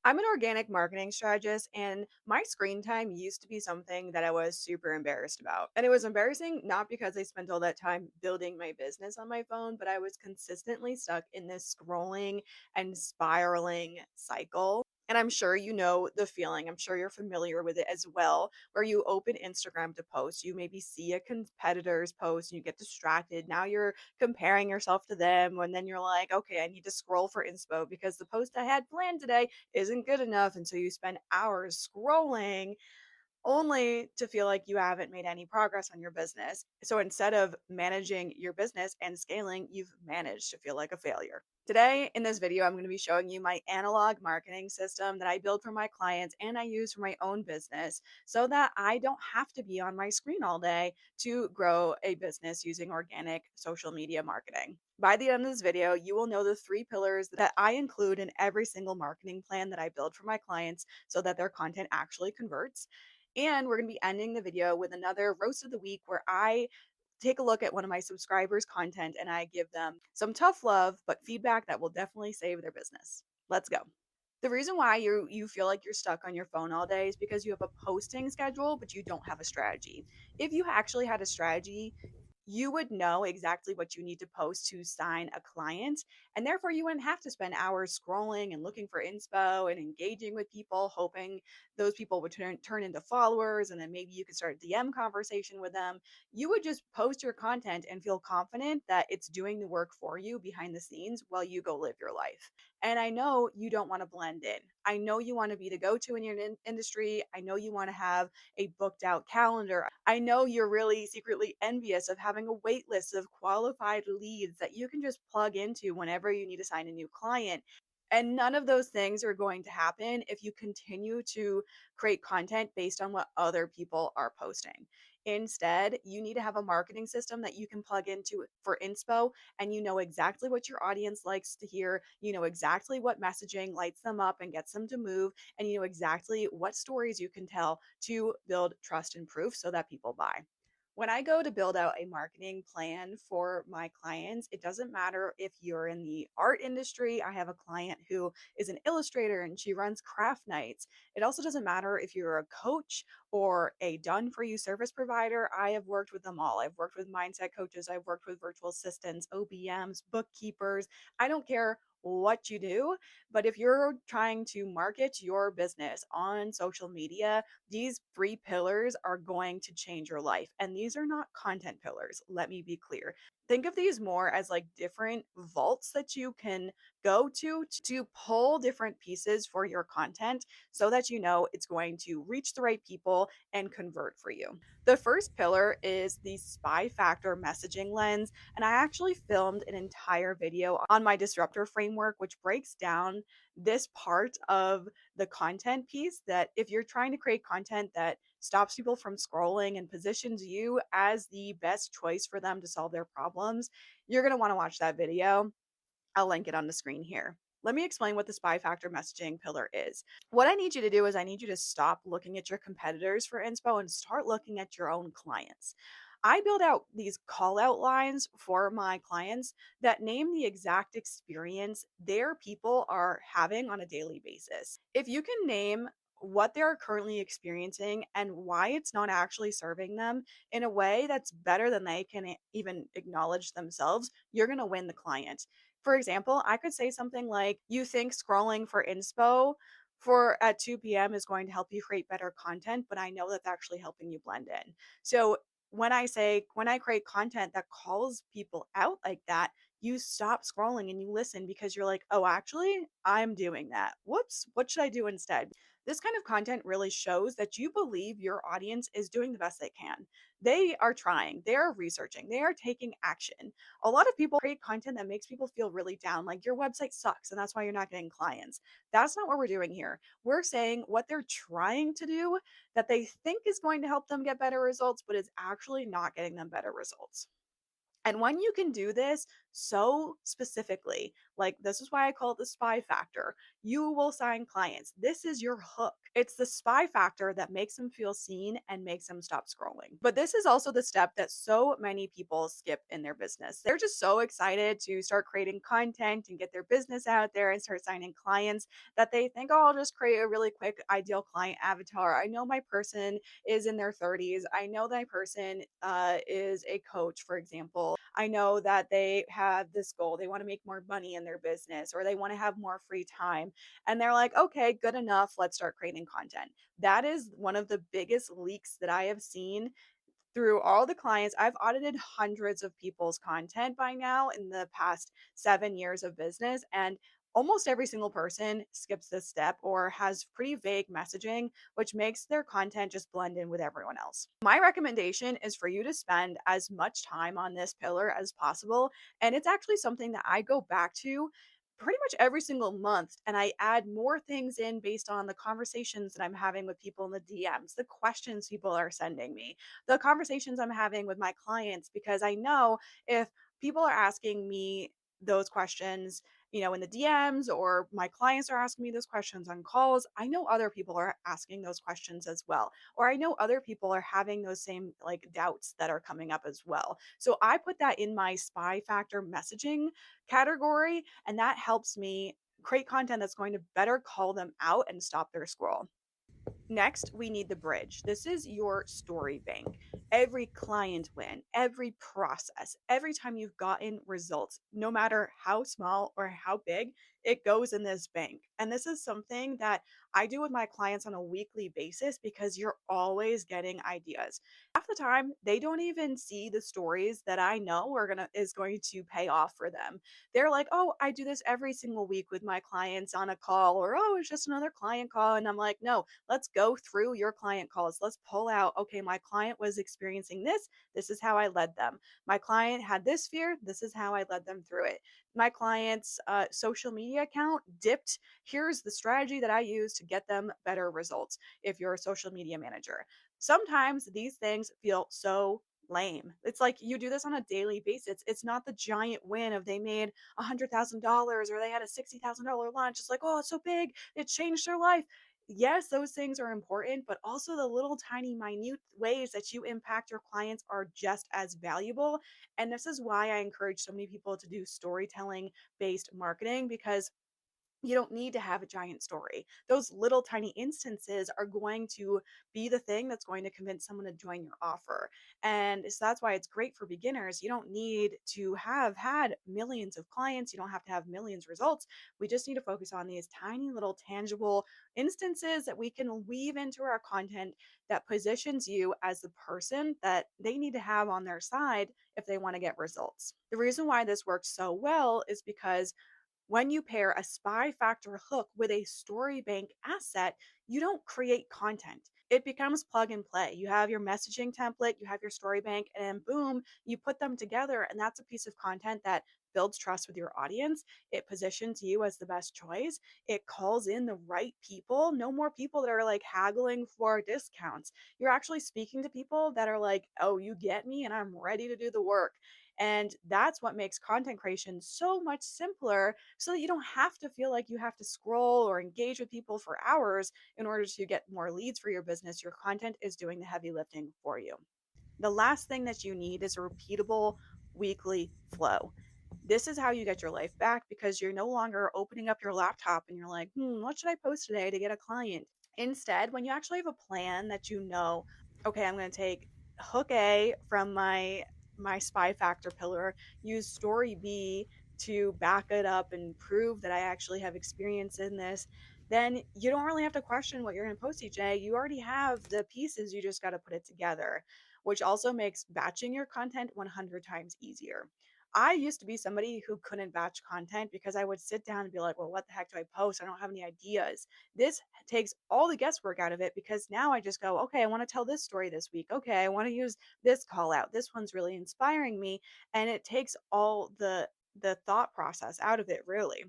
I'm an organic marketing strategist, and my screen time used to be something that I was super embarrassed about. And it was embarrassing not because I spent all that time building my business on my phone, but I was consistently stuck in this scrolling and spiraling cycle. And I'm sure you know the feeling. I'm sure you're familiar with it as well, where you open Instagram to post, you maybe see a competitor's post and you get distracted. Now you're comparing yourself to them, and then you're like, okay, I need to scroll for inspo because the post I had planned today isn't good enough. And so you spend hours scrolling only to feel like you haven't made any progress on your business. So instead of managing your business and scaling, you've managed to feel like a failure. Today, in this video, I'm going to be showing you my analog marketing system that I build for my clients and I use for my own business so that I don't have to be on my screen all day to grow a business using organic social media marketing. By the end of this video, you will know the three pillars that I include in every single marketing plan that I build for my clients so that their content actually converts. And we're going to be ending the video with another roast of the week where I take a look at one of my subscribers' content and I give them some tough love, but feedback that will definitely save their business. Let's go. The reason why you feel like you're stuck on your phone all day is because you have a posting schedule, but you don't have a strategy. If you actually had a strategy, you would know exactly what you need to post to sign a client. And therefore, you wouldn't have to spend hours scrolling and looking for inspo and engaging with people, hoping those people would turn into followers. And then maybe you could start a DM conversation with them. You would just post your content and feel confident that it's doing the work for you behind the scenes while you go live your life. And I know you don't want to blend in. I know you want to be the go to in your industry. I know you want to have a booked out calendar. I know you're really secretly envious of having a wait list of qualified leads that you can just plug into whenever you need to sign a new client. And none of those things are going to happen if you continue to create content based on what other people are posting. Instead, you need to have a marketing system that you can plug into for inspo, and you know exactly what your audience likes to hear. You know exactly what messaging lights them up and gets them to move, and you know exactly what stories you can tell to build trust and proof so that people buy. When I go to build out a marketing plan for my clients, it doesn't matter if you're in the art industry. I have a client who is an illustrator and she runs craft nights. It also doesn't matter if you're a coach or a done for you service provider. I have worked with them all. I've worked with mindset coaches, I've worked with virtual assistants, OBMs, bookkeepers. I don't care what you do, but if you're trying to market your business on social media, these three pillars are going to change your life. And these are not content pillars. Let me be clear. Think of these more as like different vaults that you can go to pull different pieces for your content so that you know it's going to reach the right people and convert for you. The first pillar is the spy factor messaging lens. And I actually filmed an entire video on my disruptor framework, which breaks down this part of the content piece that if you're trying to create content that stops people from scrolling and positions you as the best choice for them to solve their problems, you're going to want to watch that video. I'll link it on the screen here. Let me explain what the spy factor messaging pillar is. What I need you to do is I need you to stop looking at your competitors for inspo and start looking at your own clients. I build out these call out lines for my clients that name the exact experience their people are having on a daily basis. If you can name what they're currently experiencing and why it's not actually serving them in a way that's better than they can even acknowledge themselves, you're going to win the client. For example, I could say something like, you think scrolling for inspo for at 2 p.m. is going to help you create better content, but I know that's actually helping you blend in. So when I create content that calls people out like that, you stop scrolling and you listen because you're like, oh, actually, I'm doing that. Whoops, what should I do instead? This kind of content really shows that you believe your audience is doing the best they can. They are trying, they are researching, they are taking action. A lot of people create content that makes people feel really down, like your website sucks and that's why you're not getting clients. That's not what we're doing here. We're saying what they're trying to do that they think is going to help them get better results, but is actually not getting them better results. And when you can do this so specifically. Like, this is why I call it the spy factor. You will sign clients. This is your hook. It's the spy factor that makes them feel seen and makes them stop scrolling. But this is also the step that so many people skip in their business. They're just so excited to start creating content and get their business out there and start signing clients that they think, oh, I'll just create a really quick ideal client avatar. I know my person is in their 30s. I know that person is a coach, for example. I know that they have this goal. They want to make more money in their business or they want to have more free time. And they're like, okay, good enough. Let's start creating content. That is one of the biggest leaks that I have seen through all the clients. I've audited hundreds of people's content by now in the past 7 years of business. And almost every single person skips this step or has pretty vague messaging, which makes their content just blend in with everyone else. My recommendation is for you to spend as much time on this pillar as possible. And it's actually something that I go back to pretty much every single month, and I add more things in based on the conversations that I'm having with people in the DMs, the questions people are sending me, the conversations I'm having with my clients, because I know if people are asking me those questions, in the DMs, or my clients are asking me those questions on calls, I know other people are asking those questions as well. Or I know other people are having those same like doubts that are coming up as well. So I put that in my spy factor messaging category, and that helps me create content that's going to better call them out and stop their scroll. Next, we need the bridge. This is your story bank. Every client win, every process, every time you've gotten results, no matter how small or how big, it goes in this bank. And this is something that I do with my clients on a weekly basis because you're always getting ideas. Half the time, they don't even see the stories that I know is going to pay off for them. They're like, "Oh, I do this every single week with my clients on a call," or, "Oh, it's just another client call." And I'm like, "No, let's go through your client calls. Let's pull out, okay, my client was experiencing this. This is how I led them. My client had this fear. This is how I led them through it. My client's social media account dipped. Here's the strategy that I use to get them better results." If you're a social media manager, sometimes these things feel so lame. It's like you do this on a daily basis. It's not the giant win of they made $100,000 or they had a $60,000 lunch. It's like, oh, it's so big. It changed their life. Yes, those things are important, but also the little tiny minute ways that you impact your clients are just as valuable. And this is why I encourage so many people to do storytelling based marketing, because you don't need to have a giant story. Those little tiny instances are going to be the thing that's going to convince someone to join your offer. And so that's why it's great for beginners. You don't need to have had millions of clients, you don't have to have millions of results. We just need to focus on these tiny little tangible instances that we can weave into our content that positions you as the person that they need to have on their side if they want to get results. The reason why this works so well is because when you pair a spy factor hook with a story bank asset, you don't create content. It becomes plug and play. You have your messaging template, you have your story bank, and then boom, you put them together. And that's a piece of content that builds trust with your audience. It positions you as the best choice. It calls in the right people. No more people that are like haggling for discounts. You're actually speaking to people that are like, oh, you get me, and I'm ready to do the work. And that's what makes content creation so much simpler, so that you don't have to feel like you have to scroll or engage with people for hours in order to get more leads for your business. Your content is doing the heavy lifting for you. The last thing that you need is a repeatable weekly flow. This is how you get your life back, because you're no longer opening up your laptop and you're like, what should I post today to get a client? Instead, when you actually have a plan that you know, okay, I'm going to take hook A from my spy factor pillar, use story B to back it up and prove that I actually have experience in this, then you don't really have to question what you're going to post each day. You already have the pieces, you just got to put it together, which also makes batching your content 100 times easier. I used to be somebody who couldn't batch content because I would sit down and be like, well, what the heck do I post? I don't have any ideas. This takes all the guesswork out of it, because now I just go, okay, I want to tell this story this week. Okay, I want to use this call out. This one's really inspiring me. And it takes all the thought process out of it, really.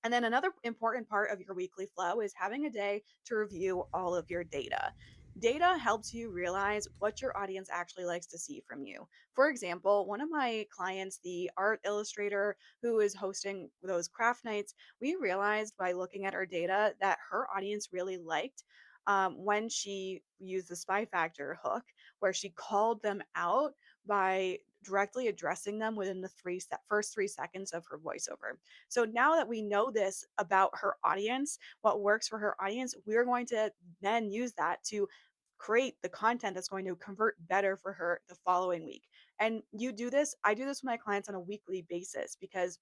And then another important part of your weekly flow is having a day to review all of your data. Data helps you realize what your audience actually likes to see from you. For example, one of my clients, the art illustrator who is hosting those craft nights, we realized by looking at our data that her audience really liked when she used the spy factor hook, where she called them out by directly addressing them within the first 3 seconds of her voiceover. So now that we know this about her audience, what works for her audience, we're going to then use that to create the content that's going to convert better for her the following week. And you do this, I do this with my clients on a weekly basis because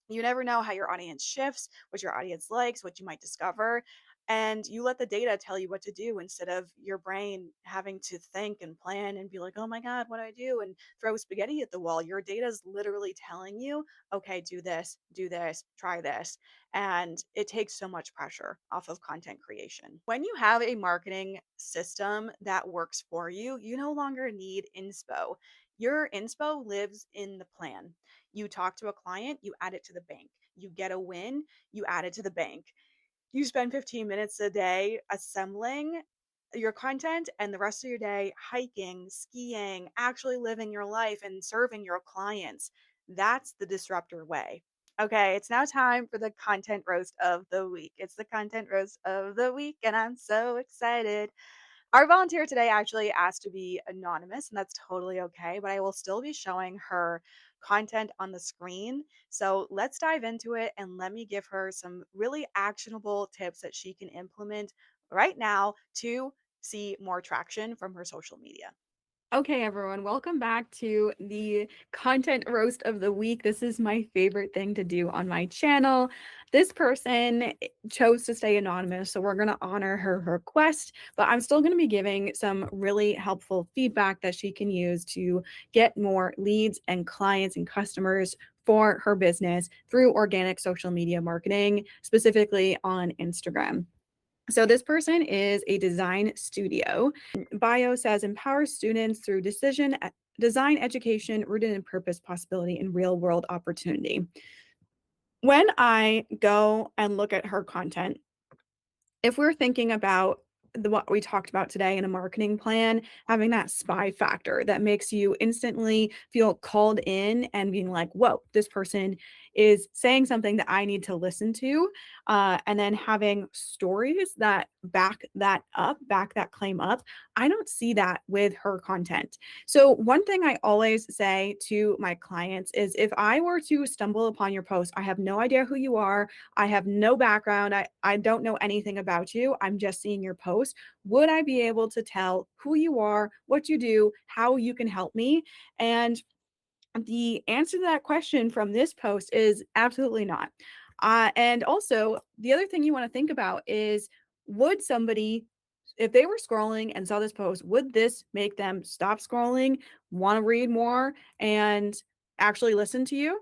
you never know how your audience shifts, what your audience likes, what you might discover. And you let the data tell you what to do instead of your brain having to think and plan and be like, oh my God, what do I do? And throw spaghetti at the wall. Your data is literally telling you, okay, do this, try this. And it takes so much pressure off of content creation. When you have a marketing system that works for you, you no longer need Inspo. Your Inspo lives in the plan. You talk to a client, you add it to the bank. You get a win, you add it to the bank. You spend 15 minutes a day assembling your content and the rest of your day hiking, skiing, actually living your life and serving your clients. That's the disruptor way. Okay, it's now time for the content roast of the week. It's the content roast of the week, and I'm so excited. Our volunteer today actually asked to be anonymous, and that's totally okay, but I will still be showing her content on the screen. So let's dive into it and let me give her some really actionable tips that she can implement right now to see more traction from her social media. Okay, everyone, welcome back to the content roast of the week. This is my favorite thing to do on my channel. This person chose to stay anonymous, so we're going to honor her request, but I'm still going to be giving some really helpful feedback that she can use to get more leads and clients and customers for her business through organic social media marketing, specifically on Instagram. So this person is a design studio. Bio says empowers students through design education rooted in purpose, possibility, and real world opportunity. When I go and look at her content, if we're thinking about what we talked about today in a marketing plan, having that spy factor that makes you instantly feel called in and being like, whoa, this person is saying something that I need to listen to. And then having stories that back that claim up. I don't see that with her content. So, one thing I always say to my clients is if I were to stumble upon your post, I have no idea who you are. I have no background. I don't know anything about you. I'm just seeing your post. Would I be able to tell who you are, what you do, how you can help me? And the answer to that question from this post is absolutely not. And also, the other thing you want to think about is would somebody, if they were scrolling and saw this post, would this make them stop scrolling, want to read more, and actually listen to you?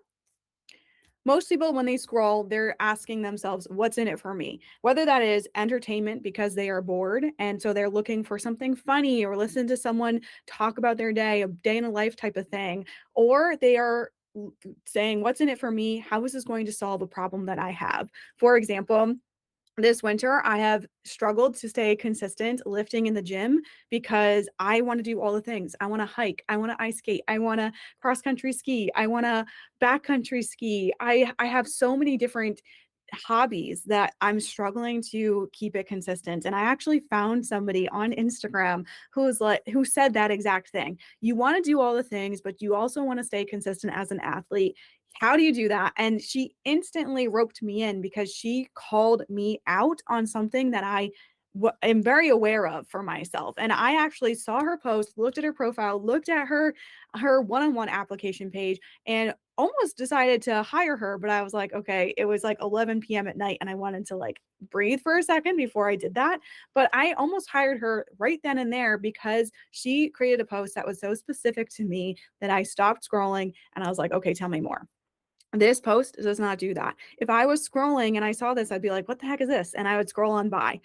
Most people, when they scroll, they're asking themselves, what's in it for me? Whether that is entertainment because they are bored and so they're looking for something funny or listen to someone talk about their day, a day in a life type of thing, or they are saying, what's in it for me? How is this going to solve a problem that I have? For example, this winter, I have struggled to stay consistent lifting in the gym because I want to do all the things. I want to hike, I want to ice skate, I want to cross country ski, I want to backcountry ski. I have so many different hobbies that I'm struggling to keep it consistent. And I actually found somebody on Instagram who said that exact thing. You want to do all the things, but you also want to stay consistent as an athlete. How do you do that? And she instantly roped me in because she called me out on something that am very aware of for myself. And I actually saw her post, looked at her profile, looked at her one-on-one application page, and almost decided to hire her. But I was like, okay, it was like 11 p.m. at night, and I wanted to like breathe for a second before I did that. But I almost hired her right then and there because she created a post that was so specific to me that I stopped scrolling and I was like, okay, tell me more. This post does not do that. If I was scrolling and I saw this, I'd be like, "What the heck is this?" And I would scroll on by.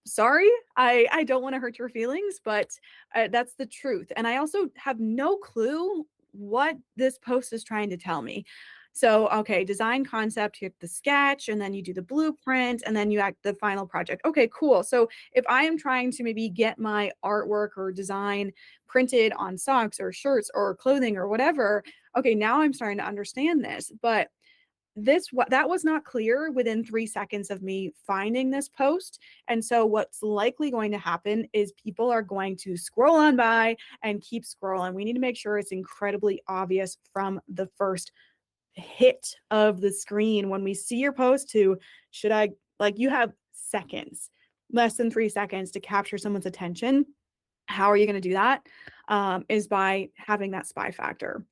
Sorry, I don't want to hurt your feelings, but that's the truth. And I also have no clue what this post is trying to tell me. So, okay, design concept, you have the sketch, and then you do the blueprint, and then you act the final project. Okay, cool. So, if I am trying to maybe get my artwork or design printed on socks or shirts or clothing or whatever, okay, now I'm starting to understand this. But that was not clear within 3 seconds of me finding this post, and so what's likely going to happen is people are going to scroll on by and keep scrolling. We need to make sure it's incredibly obvious from the first hit of the screen when we see your post to should I like, you have seconds, less than 3 seconds to capture someone's attention. How are you gonna do that? Is by having that spy factor.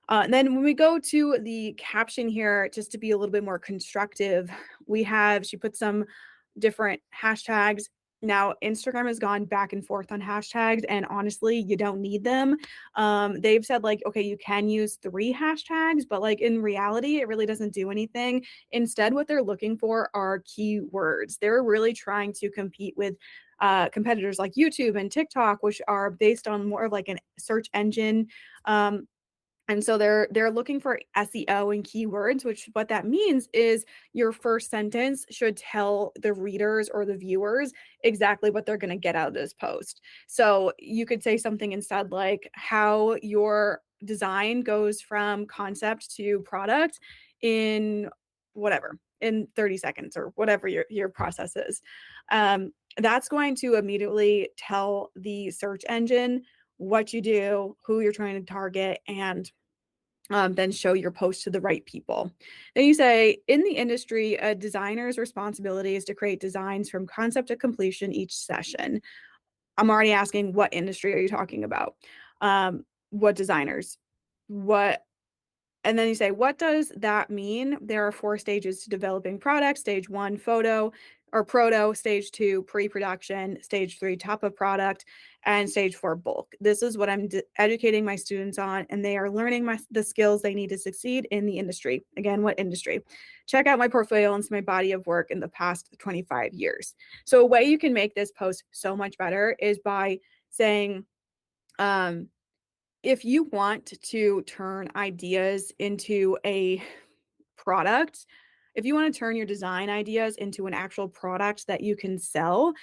And then when we go to the caption here, just to be a little bit more constructive, she put some different hashtags. Now, Instagram has gone back and forth on hashtags, and honestly, you don't need them. They've said, like, okay, you can use 3 hashtags, but like in reality, it really doesn't do anything. Instead, what they're looking for are keywords. They're really trying to compete with competitors like YouTube and TikTok, which are based on more of like an search engine um, and so they're looking for SEO and keywords, which what that means is your first sentence should tell the readers or the viewers exactly what they're gonna get out of this post. So you could say something instead like how your design goes from concept to product in whatever, in 30 seconds or whatever your process is. That's going to immediately tell the search engine what you do, who you're trying to target, and then show your post to the right people. Then you say, in the industry, a designer's responsibility is to create designs from concept to completion each session. I'm already asking, what industry are you talking about? What designers? What and then you say, what does that mean? There are 4 stages to developing products. Stage 1, photo or proto, stage 2, pre-production, stage 3, top of product, and stage 4, bulk. This is what I'm educating my students on, and they are learning the skills they need to succeed in the industry. Again, what industry? Check out my portfolio and see my body of work in the past 25 years. So a way you can make this post so much better is by saying, um, if you want to turn ideas into a product, if you want to turn your design ideas into an actual product that you can sell,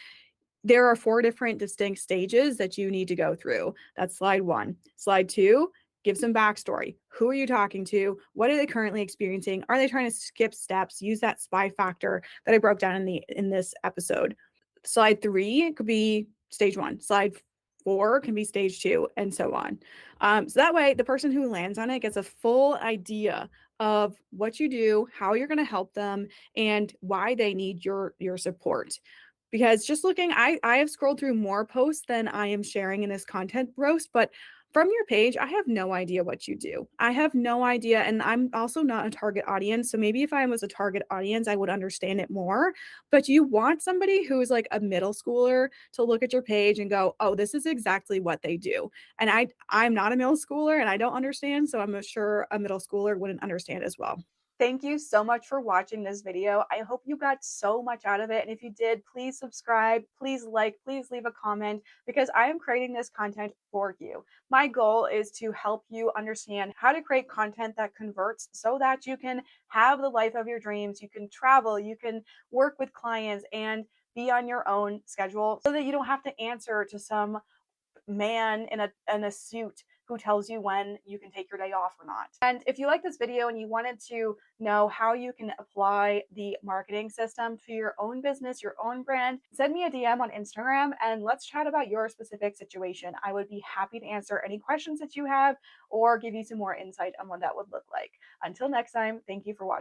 there are 4 different distinct stages that you need to go through. That's slide 1. Slide 2, give some backstory. Who are you talking to? What are they currently experiencing? Are they trying to skip steps? Use that spy factor that I broke down in this episode. Slide 3 could be stage 1. Slide 4 can be stage 2, and so on. So that way, the person who lands on it gets a full idea of what you do, how you're gonna help them, and why they need your support. Because just looking, I have scrolled through more posts than I am sharing in this content roast, but from your page, I have no idea what you do. I have no idea, and I'm also not a target audience, so maybe if I was a target audience, I would understand it more, but you want somebody who is like a middle schooler to look at your page and go, "Oh, this is exactly what they do." And I'm not a middle schooler and I don't understand, so I'm sure a middle schooler wouldn't understand as well. Thank you so much for watching this video. I hope you got so much out of it. And if you did, please subscribe, please like, please leave a comment because I am creating this content for you. My goal is to help you understand how to create content that converts so that you can have the life of your dreams. You can travel, you can work with clients and be on your own schedule so that you don't have to answer to some man in a suit who tells you when you can take your day off or not. And if you like this video and you wanted to know how you can apply the marketing system to your own business, your own brand, send me a DM on Instagram and let's chat about your specific situation. I would be happy to answer any questions that you have or give you some more insight on what that would look like. Until next time, thank you for watching.